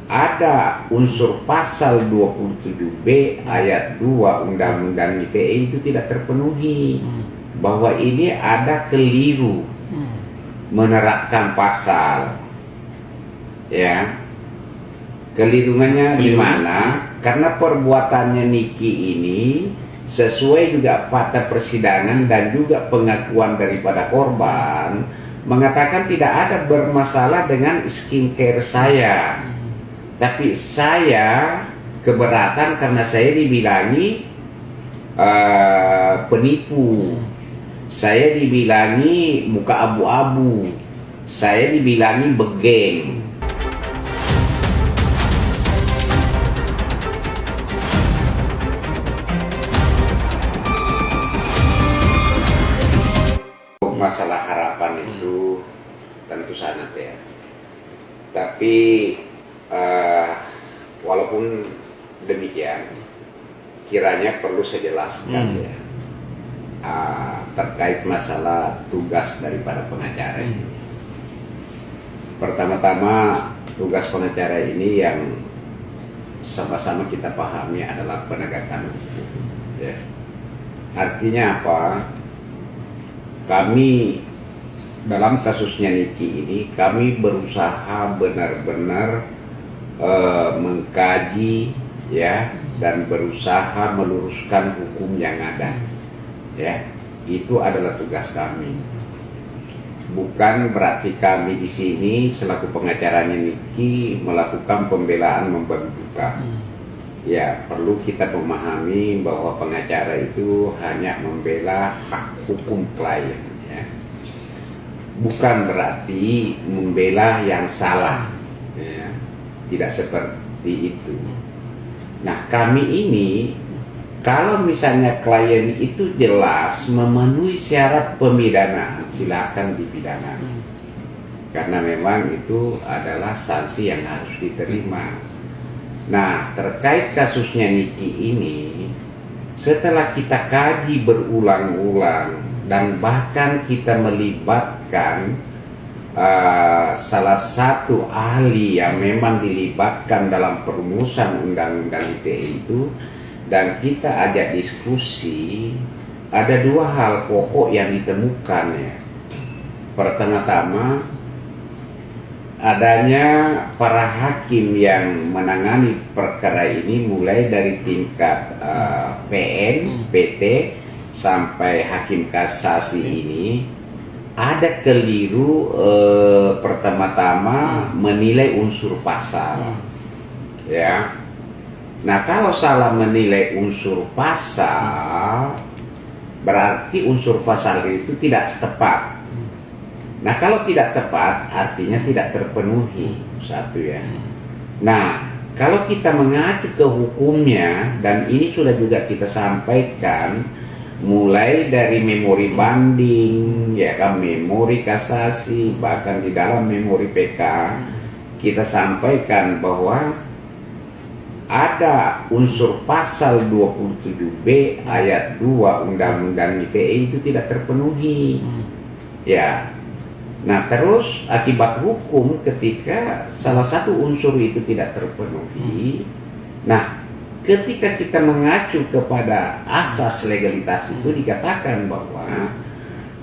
ada unsur pasal 27B ayat 2 Undang-Undang ITE itu tidak terpenuhi, bahwa ini ada keliru menerapkan pasal, ya. Keliruannya di mana? Karena perbuatannya Niki ini sesuai juga fakta persidangan dan juga pengakuan daripada korban mengatakan tidak ada bermasalah dengan skincare saya, tapi saya keberatan karena saya dibilangi penipu, saya dibilangi muka abu-abu, saya dibilangi begeng. Masalah harapan itu tentu sangat ya, tapi walaupun demikian kiranya perlu saya jelaskan ya terkait masalah tugas daripada pengacara ini. Pertama-tama tugas pengacara ini yang sama-sama kita pahami adalah penegakan hukum ya. Artinya apa? Kami dalam kasusnya Niki ini kami berusaha benar-benar mengkaji ya dan berusaha meluruskan hukum yang ada ya. Itu adalah tugas kami. Bukan berarti kami di sini selaku pengacaranya Niki melakukan pembelaan membabi buta. Ya, perlu kita memahami bahwa pengacara itu hanya membela hak hukum klien ya. Bukan berarti membela yang salah ya. Tidak seperti itu. Nah, kami ini kalau misalnya klien itu jelas memenuhi syarat pemidanaan, silakan dipidana. Karena memang itu adalah sanksi yang harus diterima. Nah, terkait kasusnya Niki ini, setelah kita kaji berulang-ulang dan bahkan kita melibatkan salah satu ahli yang memang dilibatkan dalam perumusan undang-undang ITE itu, dan kita ajak diskusi, ada dua hal pokok yang ditemukan ya. Pertama-tama, adanya para hakim yang menangani perkara ini mulai dari tingkat PN, PT sampai hakim kasasi ini ada keliru pertama-tama menilai unsur pasal ya. Nah, kalau salah menilai unsur pasal berarti unsur pasal itu tidak tepat. Nah, kalau tidak tepat artinya tidak terpenuhi satu ya. Nah, kalau kita mengacu ke hukumnya, dan ini sudah juga kita sampaikan mulai dari memori banding ya kan, memori kasasi, bahkan di dalam memori PK kita sampaikan bahwa ada unsur pasal 27B ayat 2 Undang-Undang ITE itu tidak terpenuhi ya. Nah, terus akibat hukum ketika salah satu unsur itu tidak terpenuhi. Nah, ketika kita mengacu kepada asas legalitas itu dikatakan bahwa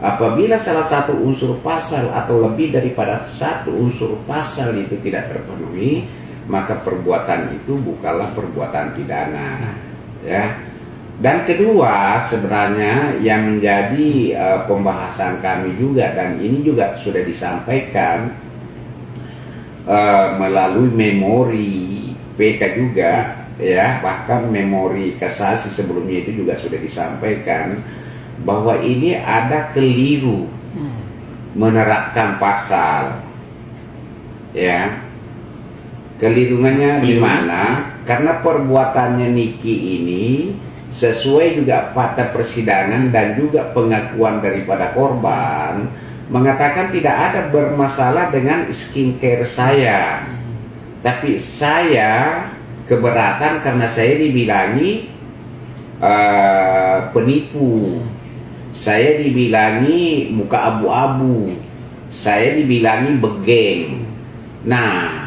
apabila salah satu unsur pasal atau lebih daripada satu unsur pasal itu tidak terpenuhi, maka perbuatan itu bukanlah perbuatan pidana ya. Dan kedua, sebenarnya yang menjadi pembahasan kami juga, dan ini juga sudah disampaikan melalui memori PK juga ya, bahkan memori kasasi sebelumnya itu juga sudah disampaikan bahwa ini ada keliru menerapkan pasal ya. Keliruannya di mana? Karena perbuatannya Niki ini sesuai juga fakta persidangan dan juga pengakuan daripada korban mengatakan tidak ada bermasalah dengan skincare saya, tapi saya keberatan karena saya dibilangi penipu, saya dibilangi muka abu-abu, saya dibilangi begeng. Nah,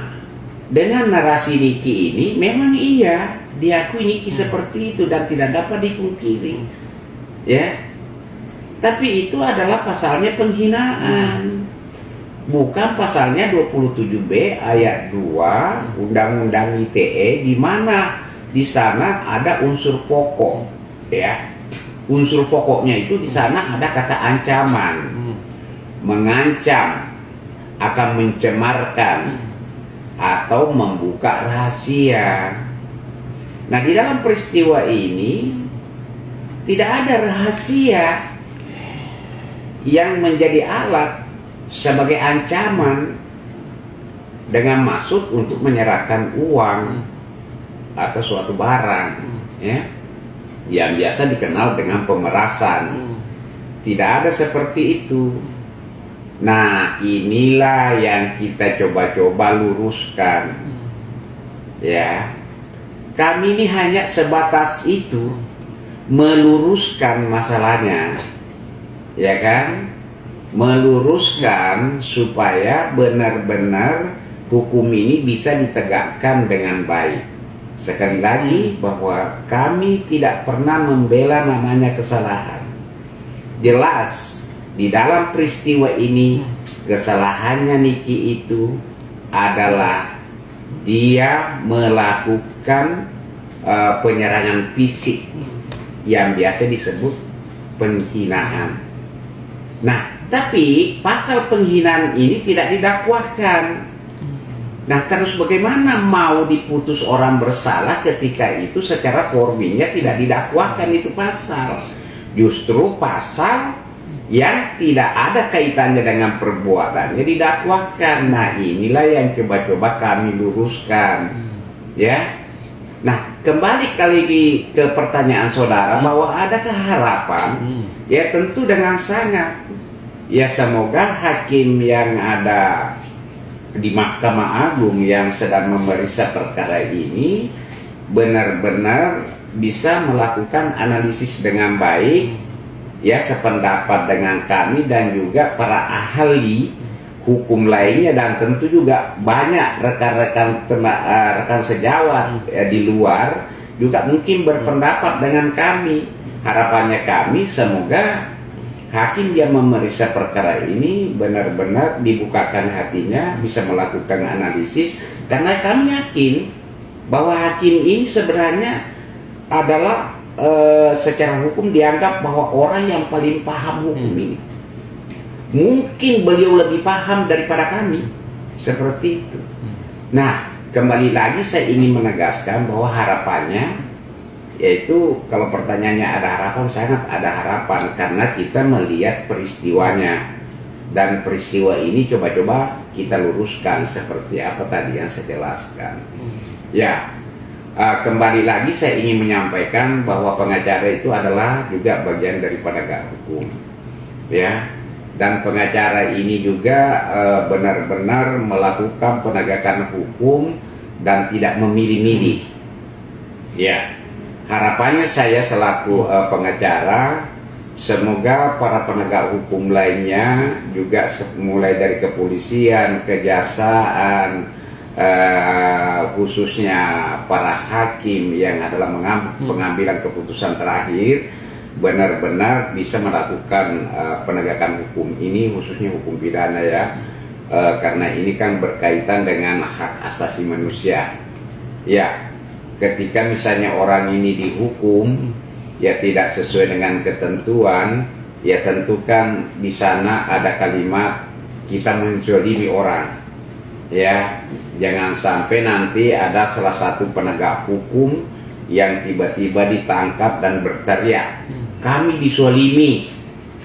dengan narasi Niki ini memang iya diakui Niki seperti itu dan tidak dapat dipungkiri, ya. Tapi itu adalah pasalnya penghinaan, bukan pasalnya 27B ayat 2 Undang-Undang ITE, di mana di sana ada unsur pokok, ya. Unsur pokoknya itu di sana ada kata ancaman, mengancam akan mencemarkan atau membuka rahasia. Nah, di dalam peristiwa ini tidak ada rahasia yang menjadi alat sebagai ancaman dengan maksud untuk menyerahkan uang atau suatu barang, ya, yang biasa dikenal dengan pemerasan. Tidak ada seperti itu. Nah, inilah yang kita coba-coba luruskan, ya. Kami ini hanya sebatas itu, meluruskan masalahnya, ya kan, meluruskan supaya benar-benar hukum ini bisa ditegakkan dengan baik. Sekali lagi bahwa kami tidak pernah membela namanya kesalahan. Jelas di dalam peristiwa ini kesalahannya Niki itu adalah dia melakukan penyerangan fisik yang biasa disebut penghinaan. Nah, tapi pasal penghinaan ini tidak didakwahkan. Nah, terus bagaimana mau diputus orang bersalah ketika itu secara formilnya tidak didakwahkan itu pasal? Justru pasal yang tidak ada kaitannya dengan perbuatannya didakwahkan. Nah, inilah yang coba-coba kami luruskan, ya. Nah, kembali kali ke pertanyaan saudara bahwa adakah harapan? Ya, tentu dengan sangat. Ya, semoga hakim yang ada di Mahkamah Agung yang sedang memeriksa perkara ini benar-benar bisa melakukan analisis dengan baik, ya, sependapat dengan kami dan juga para ahli hukum lainnya, dan tentu juga banyak rekan-rekan rekan sejawat di luar juga mungkin berpendapat dengan kami. Harapannya kami semoga hakim yang memeriksa perkara ini benar-benar dibukakan hatinya, bisa melakukan analisis, karena kami yakin bahwa hakim ini sebenarnya adalah secara hukum dianggap bahwa orang yang paling paham hukum ini. Mungkin beliau lebih paham daripada kami, seperti itu. Nah, kembali lagi saya ingin menegaskan bahwa harapannya, yaitu kalau pertanyaannya ada harapan, sangat ada harapan, karena kita melihat peristiwanya, dan peristiwa ini coba-coba kita luruskan seperti apa tadi yang saya jelaskan. Ya, kembali lagi saya ingin menyampaikan bahwa pengacara itu adalah juga bagian dari penegak hukum, ya. Dan pengacara ini juga benar-benar melakukan penegakan hukum dan tidak memilih-milih. Ya, harapannya saya selaku pengacara, semoga para penegak hukum lainnya juga mulai dari kepolisian, kejaksaan, khususnya para hakim yang adalah pengambilan keputusan terakhir, benar-benar bisa melakukan penegakan hukum ini, khususnya hukum pidana, ya, karena ini kan berkaitan dengan hak asasi manusia. Ya, ketika misalnya orang ini dihukum ya tidak sesuai dengan ketentuan, ya tentu kan di sana ada kalimat kita menzalimi orang, ya. Jangan sampai nanti ada salah satu penegak hukum yang tiba-tiba ditangkap dan berteriak, kami dizalimi,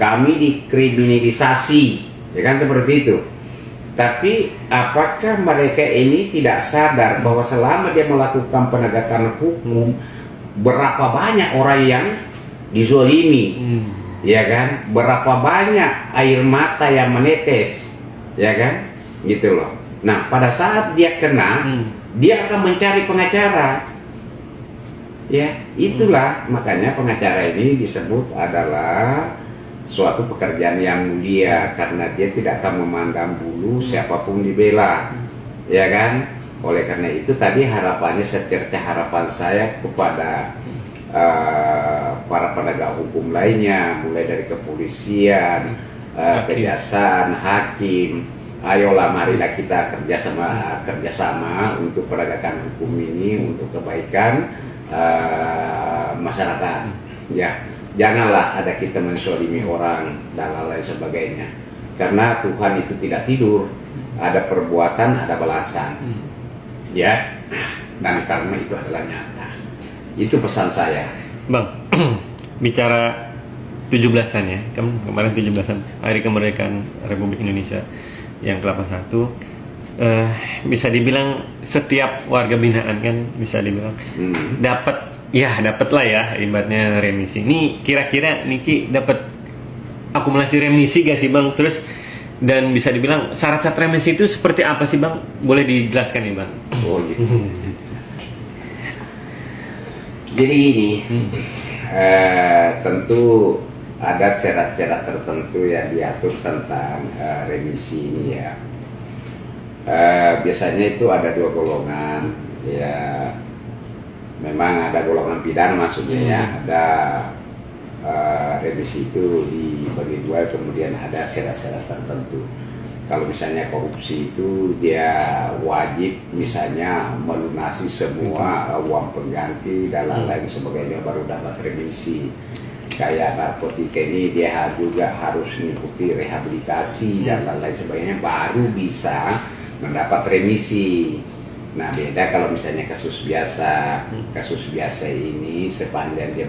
kami dikriminalisasi, ya kan, seperti itu. Tapi apakah mereka ini tidak sadar bahwa selama dia melakukan penegakan hukum, berapa banyak orang yang dizalimi, ya kan? Berapa banyak air mata yang menetes, ya kan? Gitu loh. Nah, pada saat dia kena, dia akan mencari pengacara. Ya, itulah makanya pengacara ini disebut adalah suatu pekerjaan yang mulia, karena dia tidak akan memandang bulu siapapun dibela, ya kan? Oleh karena itu tadi harapannya, secerca harapan saya kepada para penegak hukum lainnya, mulai dari kepolisian, kejaksaan, hakim, ayolah marilah kita kerjasama untuk penegakan hukum ini untuk kebaikan masyarakat. Ya, janganlah ada kita menzalimi orang dan lain sebagainya. Karena Tuhan itu tidak tidur, ada perbuatan, ada balasan. Ya, dan karena itu adalah nyata. Itu pesan saya, Bang. Bicara 17-an ya, kemarin 17-an Hari Kemerdekaan Republik Indonesia yang ke-81, bisa dibilang setiap warga binaan kan bisa dibilang dapat lah ya ibaratnya remisi. Ini kira-kira Niki dapat akumulasi remisi gak sih Bang? Terus dan bisa dibilang syarat-syarat remisi itu seperti apa sih Bang? Boleh dijelaskan nih Bang? Oh gitu. Jadi ini tentu ada syarat-syarat tertentu yang diatur tentang remisi ini ya. Biasanya itu ada 2 golongan ya. Memang ada golongan pidana maksudnya ya. Ada remisi itu dibagi 2, kemudian ada syarat-syarat tertentu. Kalau misalnya korupsi itu dia wajib misalnya melunasi semua uang pengganti dan lain-lain sebagainya baru dapat remisi. Kayak narkotika ini dia juga harus mengikuti rehabilitasi dan lain-lain sebagainya baru bisa mendapat remisi. Nah beda kalau misalnya kasus biasa. Kasus biasa ini sepanjang dia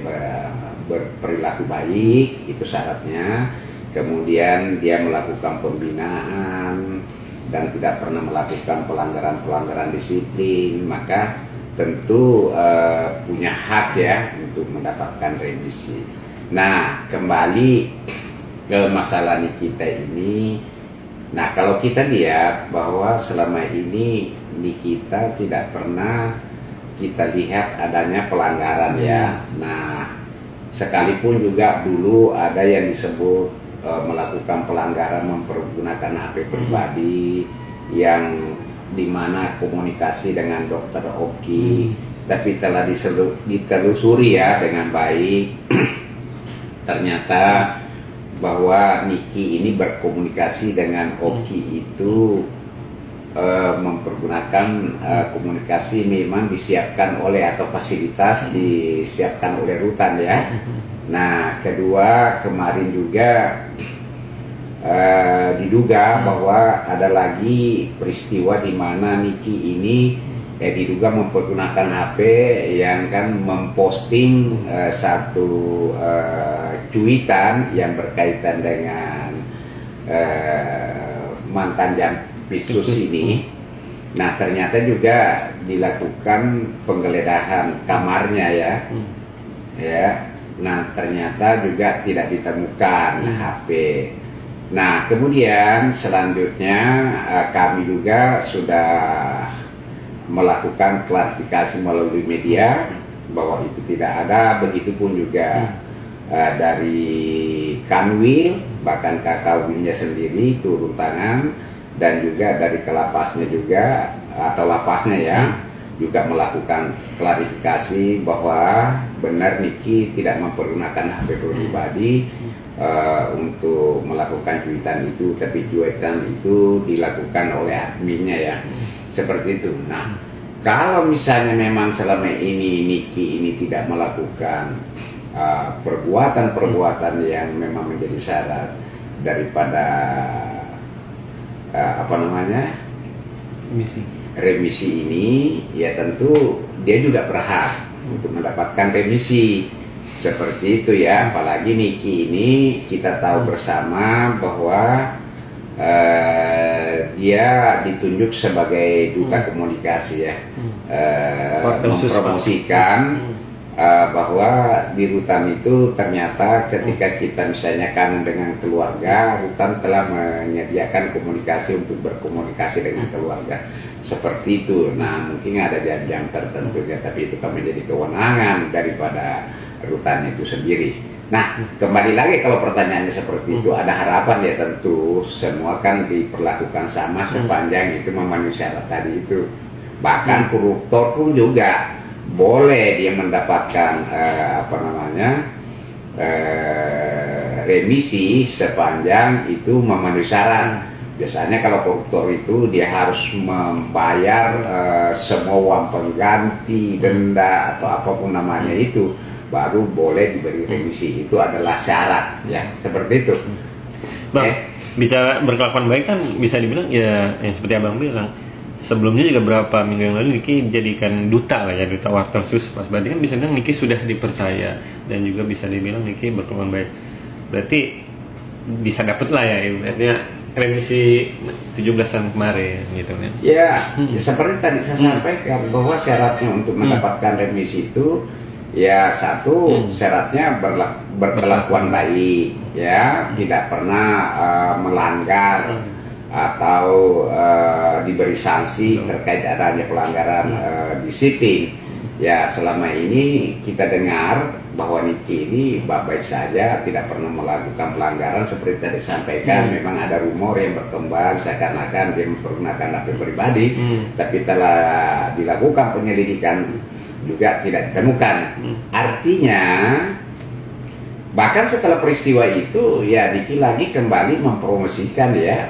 berperilaku baik itu syaratnya. Kemudian dia melakukan pembinaan dan tidak pernah melakukan pelanggaran disiplin, maka tentu punya hak ya untuk mendapatkan remisi. Nah, kembali ke masalah kita ini. Nah, kalau kita lihat bahwa selama ini kita tidak pernah kita lihat adanya pelanggaran ya. Nah, sekalipun juga dulu ada yang disebut melakukan pelanggaran mempergunakan HP pribadi yang dimana komunikasi dengan dokter Oki tapi telah ditelusuri ya dengan baik. Ternyata bahwa Niki ini berkomunikasi dengan Oki itu mempergunakan komunikasi memang disiapkan oleh atau fasilitas disiapkan oleh rutan ya. Nah kedua kemarin juga diduga bahwa ada lagi peristiwa di mana Niki ini diduga mempergunakan HP yang kan memposting satu cuitan yang berkaitan dengan mantan Jampitsus ini. Nah ternyata juga dilakukan penggeledahan kamarnya ya. Nah ternyata juga tidak ditemukan HP. Nah kemudian selanjutnya kami juga sudah melakukan klarifikasi melalui media bahwa itu tidak ada. Begitupun juga dari Kanwil, bahkan Kakawilnya sendiri turun tangan, dan juga dari kelapasnya juga atau lapasnya ya juga melakukan klarifikasi bahwa benar Niki tidak mempergunakan HP pribadi untuk melakukan cuitan itu, tapi cuitan itu dilakukan oleh adminnya ya, seperti itu. Nah kalau misalnya memang selama ini Niki ini tidak melakukan perbuatan-perbuatan yang memang menjadi syarat daripada remisi ini, ya tentu dia juga berhak untuk mendapatkan remisi seperti itu ya. Apalagi Niki ini kita tahu bersama bahwa dia ditunjuk sebagai duta komunikasi ya, mempromosikan bahwa di rutan itu ternyata ketika kita misalnya kangen dengan keluarga, rutan telah menyediakan komunikasi untuk berkomunikasi dengan keluarga seperti itu. Nah mungkin ada jam-jam tertentu ya, tapi itu kan menjadi kewenangan daripada rutan itu sendiri. Nah kembali lagi kalau pertanyaannya seperti itu, ada harapan ya, tentu semua kan diperlakukan sama sepanjang itu memenuhi syarat tadi itu. Bahkan koruptor pun juga boleh dia mendapatkan remisi sepanjang itu memenuhi syarat. Biasanya kalau koruptor itu dia harus membayar semua uang pengganti, denda atau apapun namanya itu, baru boleh diberi remisi. Itu adalah syarat, ya seperti itu. Bang, bisa berkelakuan baik kan bisa dibilang ya yang seperti abang bilang. Sebelumnya juga berapa minggu yang lalu Niki jadikan duta lah ya, duta Wartosus. Berarti kan bisa dibilang Niki sudah dipercaya dan juga bisa dibilang Niki berkelakuan baik. Berarti bisa dapet lah ya ibaratnya remisi 17-an kemarin gitu kan. Ya, seperti tadi saya sampaikan bahwa syaratnya untuk mendapatkan remisi itu ya satu syaratnya berkelakuan baik, ya tidak pernah melanggar atau diberi sanksi terkait adanya pelanggaran disiplin. Ya selama ini kita dengar bahwa Niki ini baik-baik saja, tidak pernah melakukan pelanggaran seperti tadi sampaikan. Memang ada rumor yang berkembang seakan-akan dia mempergunakan HP pribadi, tapi telah dilakukan penyelidikan juga tidak ditemukan. Artinya bahkan setelah peristiwa itu ya Niki lagi kembali mempromosikan ya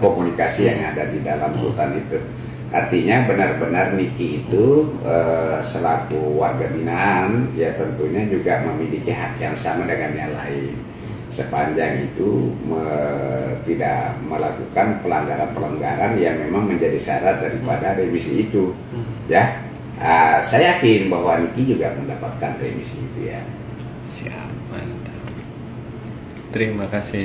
komunikasi yang ada di dalam hutan itu. Artinya benar-benar Niki itu selaku warga binaan ya tentunya juga memiliki hak yang sama dengan yang lain, sepanjang itu tidak melakukan pelanggaran-pelanggaran yang memang menjadi syarat daripada remisi itu. Ya, saya yakin bahwa Niki juga mendapatkan remisi itu ya. Siap, mantap. Terima kasih.